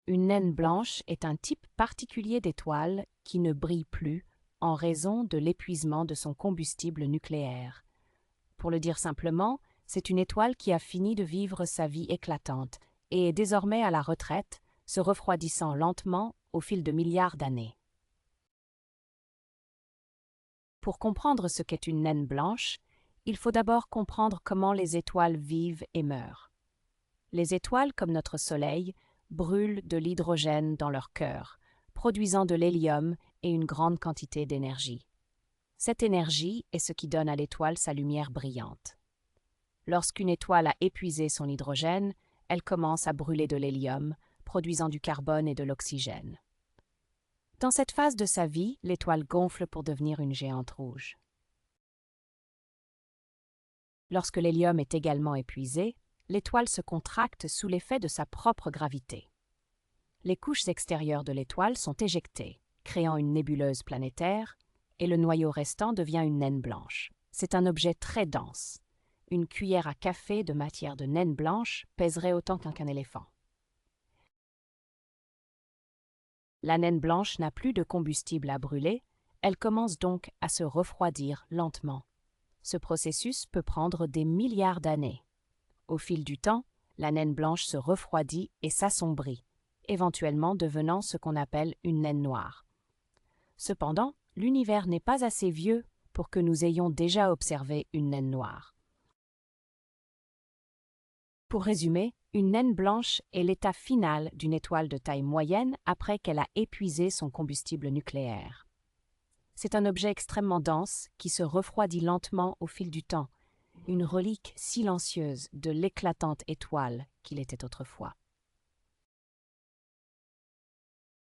Une naine blanche est un type particulier d'étoile qui ne brille plus en raison de l'épuisement de son combustible nucléaire. Pour le dire simplement, c'est une étoile qui a fini de vivre sa vie éclatante et est désormais à la retraite, se refroidissant lentement au fil de milliards d'années. Pour comprendre ce qu'est une naine blanche, il faut d'abord comprendre comment les étoiles vivent et meurent. Les étoiles, comme notre Soleil, brûlent de l'hydrogène dans leur cœur, produisant de l'hélium et une grande quantité d'énergie. Cette énergie est ce qui donne à l'étoile sa lumière brillante. Lorsqu'une étoile a épuisé son hydrogène, elle commence à brûler de l'hélium, produisant du carbone et de l'oxygène. Dans cette phase de sa vie, l'étoile gonfle pour devenir une géante rouge. Lorsque l'hélium est également épuisé, l'étoile se contracte sous l'effet de sa propre gravité. Les couches extérieures de l'étoile sont éjectées, créant une nébuleuse planétaire, et le noyau restant devient une naine blanche. C'est un objet très dense. Une cuillère à café de matière de naine blanche pèserait autant qu'un éléphant. La naine blanche n'a plus de combustible à brûler, elle commence donc à se refroidir lentement. Ce processus peut prendre des milliards d'années. Au fil du temps, la naine blanche se refroidit et s'assombrit, éventuellement devenant ce qu'on appelle une naine noire. Cependant, l'univers n'est pas assez vieux pour que nous ayons déjà observé une naine noire. Pour résumer, une naine blanche est l'état final d'une étoile de taille moyenne après qu'elle a épuisé son combustible nucléaire. C'est un objet extrêmement dense qui se refroidit lentement au fil du temps, une relique silencieuse de l'éclatante étoile qu'il était autrefois.